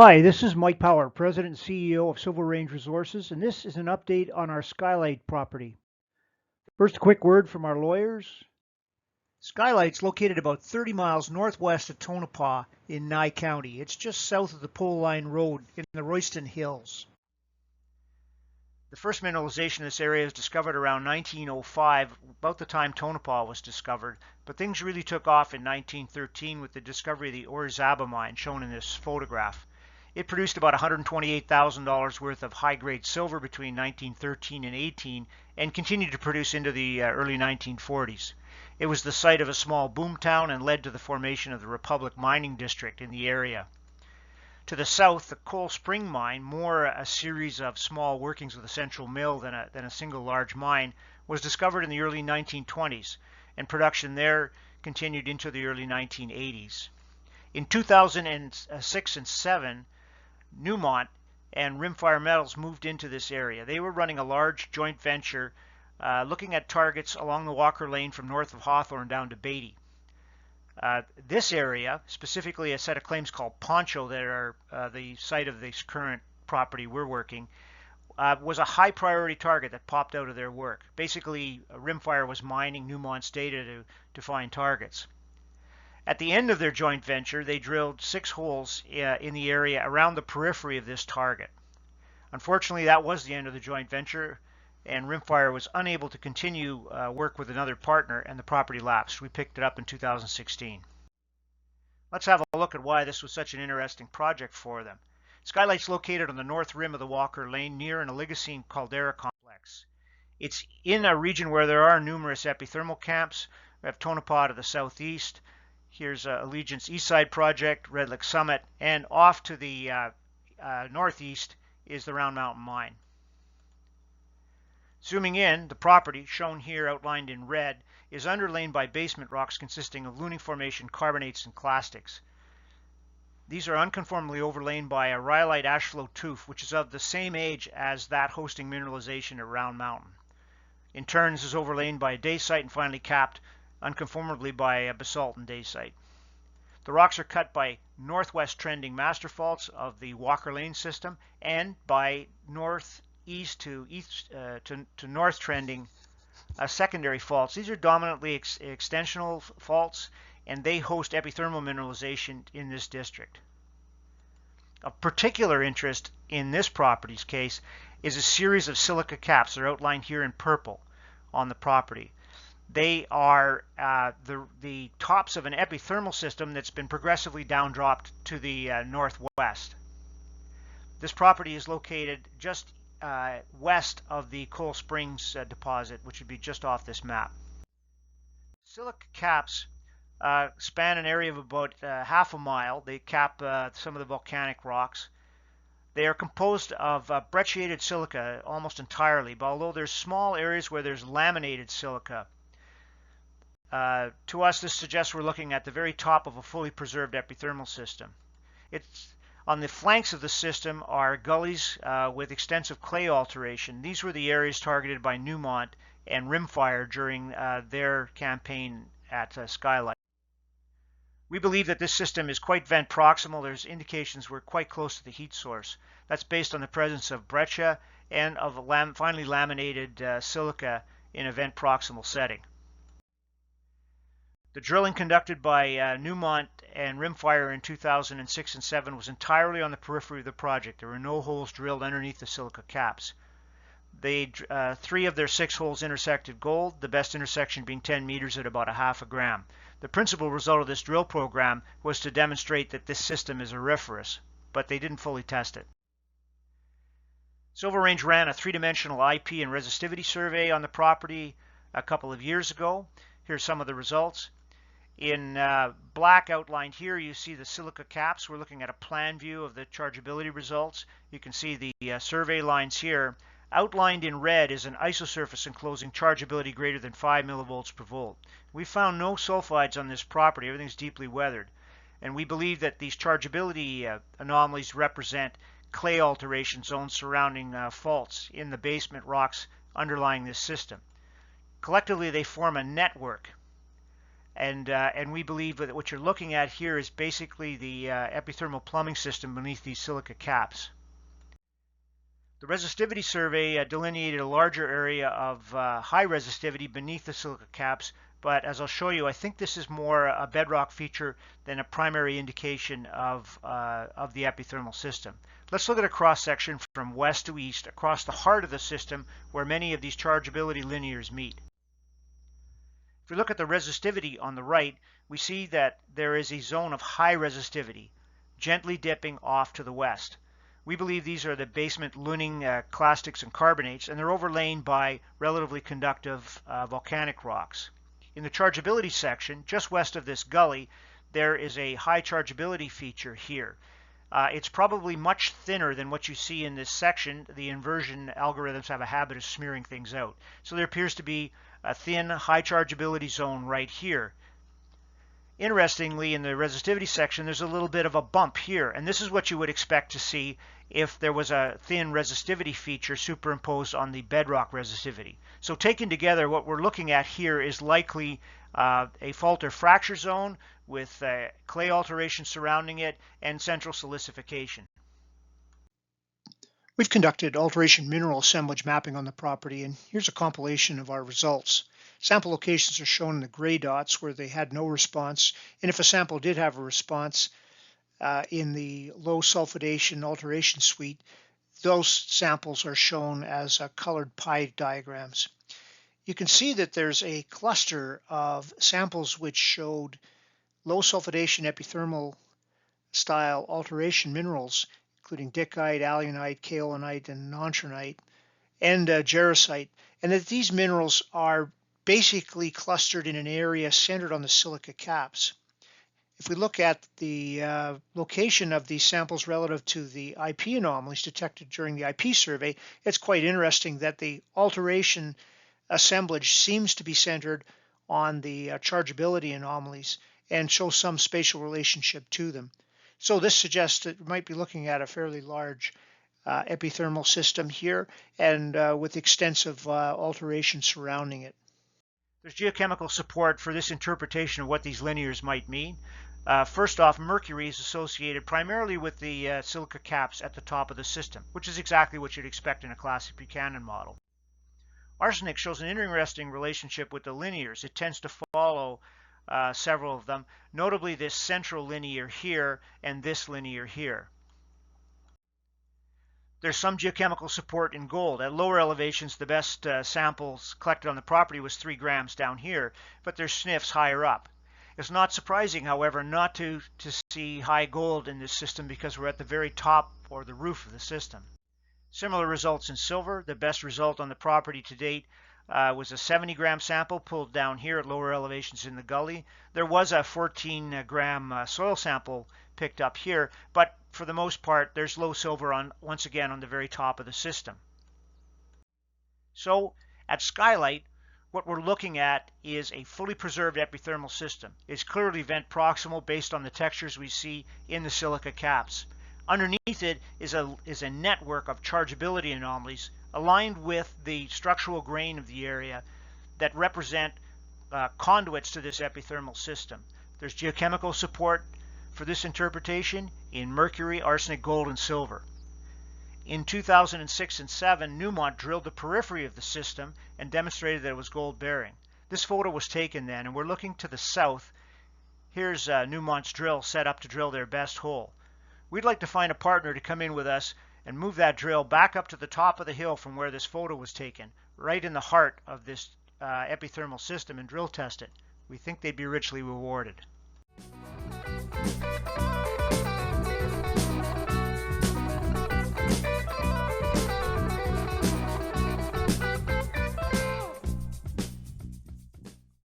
Hi, this is Mike Power, President and CEO of Silver Range Resources, and this is an update on our Skylight property. First, a quick word from our lawyers. Skylight's located about 30 miles northwest of Tonopah in Nye County. It's just south of the Pole Line Road in the Royston Hills. The first mineralization in this area was discovered around 1905, about the time Tonopah was discovered, but things really took off in 1913 with the discovery of the Orizaba mine, shown in this photograph. It produced about $128,000 worth of high-grade silver between 1913 and 18 and continued to produce into the early 1940s. It was the site of a small boomtown and led to the formation of the Republic Mining District in the area. To the south, the Coal Spring mine, more a series of small workings with a central mill than a single large mine, was discovered in the early 1920s, and production there continued into the early 1980s. In 2006 and 7, Newmont and Rimfire Metals moved into this area. They were running a large joint venture looking at targets along the Walker Lane from north of Hawthorne down to Beatty. This area, specifically a set of claims called Poncho that are the site of this current property we're working, was a high priority target that popped out of their work. Basically, Rimfire was mining Newmont's data to find targets. At the end of their joint venture, they drilled 6 holes in the area around the periphery of this target. Unfortunately, that was the end of the joint venture, and Rimfire was unable to continue work with another partner, and the property lapsed. We picked it up in 2016. Let's have a look at why this was such an interesting project for them. Skylight's located on the north rim of the Walker Lane near an Oligocene caldera complex. It's in a region where there are numerous epithermal camps. We have Tonopah to the southeast. Here's Allegiance Eastside Project, Red Lick Summit, and off to the northeast is the Round Mountain Mine. Zooming in, the property, shown here outlined in red, is underlain by basement rocks consisting of Looning Formation carbonates and clastics. These are unconformably overlain by a rhyolite ashflow tuff, which is of the same age as that hosting mineralization at Round Mountain. In turn, this is overlain by a dacite and finally capped unconformably by a basalt and dacite. The rocks are cut by northwest trending master faults of the Walker Lane system and by northeast to north trending secondary faults. These are dominantly extensional faults, and they host epithermal mineralization in this district. Of particular interest in this property's case is a series of silica caps. They're outlined here in purple on the property. They are the tops of an epithermal system that's been progressively downdropped to the northwest. This property is located just west of the Coal Springs deposit, which would be just off this map. Silica caps span an area of about half a mile. They cap some of the volcanic rocks. They are composed of brecciated silica almost entirely, but although there's small areas where there's laminated silica. To us, this suggests we're looking at the very top of a fully preserved epithermal system. On the flanks of the system are gullies with extensive clay alteration. These were the areas targeted by Newmont and Rimfire during their campaign at Skylight. We believe that this system is quite vent proximal. There's indications we're quite close to the heat source. That's based on the presence of breccia and of finely laminated silica in a vent proximal setting. The drilling conducted by Newmont and Rimfire in 2006 and 7 was entirely on the periphery of the project. There were no holes drilled underneath the silica caps. 3 of their 6 holes intersected gold, the best intersection being 10 meters at about a half a gram. The principal result of this drill program was to demonstrate that this system is auriferous, but they didn't fully test it. Silver Range ran a 3-dimensional IP and resistivity survey on the property a couple of years ago. Here's some of the results. In black outlined here, you see the silica caps. We're looking at a plan view of the chargeability results. You can see the survey lines here. Outlined in red is an isosurface enclosing chargeability greater than 5 millivolts per volt. We found no sulfides on this property. Everything's deeply weathered. And we believe that these chargeability anomalies represent clay alteration zones surrounding faults in the basement rocks underlying this system. Collectively, they form a network And we believe that what you're looking at here is basically the epithermal plumbing system beneath these silica caps. The resistivity survey delineated a larger area of high resistivity beneath the silica caps, but as I'll show you, I think this is more a bedrock feature than a primary indication of the epithermal system. Let's look at a cross-section from west to east across the heart of the system where many of these chargeability linears meet. If we look at the resistivity on the right, we see that there is a zone of high resistivity, gently dipping off to the west. We believe these are the basement luning clastics and carbonates, and they're overlain by relatively conductive volcanic rocks. In the chargeability section, just west of this gully, there is a high chargeability feature here. It's probably much thinner than what you see in this section. The inversion algorithms have a habit of smearing things out. So there appears to be a thin, high chargeability zone right here. Interestingly, in the resistivity section, there's a little bit of a bump here, and this is what you would expect to see if there was a thin resistivity feature superimposed on the bedrock resistivity. So taken together, what we're looking at here is likely a fault or fracture zone with clay alteration surrounding it and central silicification. We've conducted alteration mineral assemblage mapping on the property, and here's a compilation of our results. Sample locations are shown in the gray dots where they had no response, and if a sample did have a response in the low sulphidation alteration suite, those samples are shown as colored pie diagrams. You can see that there's a cluster of samples which showed low sulphidation epithermal style alteration minerals, including dickite, alunite, kaolinite, and nontronite, and jarosite, and that these minerals are basically clustered in an area centered on the silica caps. If we look at the location of these samples relative to the IP anomalies detected during the IP survey, it's quite interesting that the alteration assemblage seems to be centered on the chargeability anomalies and shows some spatial relationship to them. So this suggests that we might be looking at a fairly large epithermal system here, and with extensive alteration surrounding it. There's geochemical support for this interpretation of what these linears might mean. First off, mercury is associated primarily with the silica caps at the top of the system, which is exactly what you'd expect in a classic Buchanan model. Arsenic shows an interesting relationship with the linears. It tends to follow several of them, notably this central linear here and this linear here. There's some geochemical support in gold. At lower elevations, the best samples collected on the property was 3 grams down here, but there's sniffs higher up. It's not surprising, however, not to see high gold in this system because we're at the very top or the roof of the system. Similar results in silver. The best result on the property to date was a 70-gram sample pulled down here at lower elevations in the gully. There was a 14-gram soil sample picked up here, but for the most part, there's low silver once again on the very top of the system. So at Skylight, what we're looking at is a fully preserved epithermal system. It's clearly vent proximal based on the textures we see in the silica caps. Underneath it is a network of chargeability anomalies aligned with the structural grain of the area that represent conduits to this epithermal system. There's geochemical support for this interpretation in mercury, arsenic, gold, and silver. In 2006 and 2007, Newmont drilled the periphery of the system and demonstrated that it was gold-bearing. This photo was taken then, and we're looking to the south. Here's Newmont's drill set up to drill their best hole. We'd like to find a partner to come in with us and move that drill back up to the top of the hill from where this photo was taken, right in the heart of this epithermal system, and drill test it. We think they'd be richly rewarded.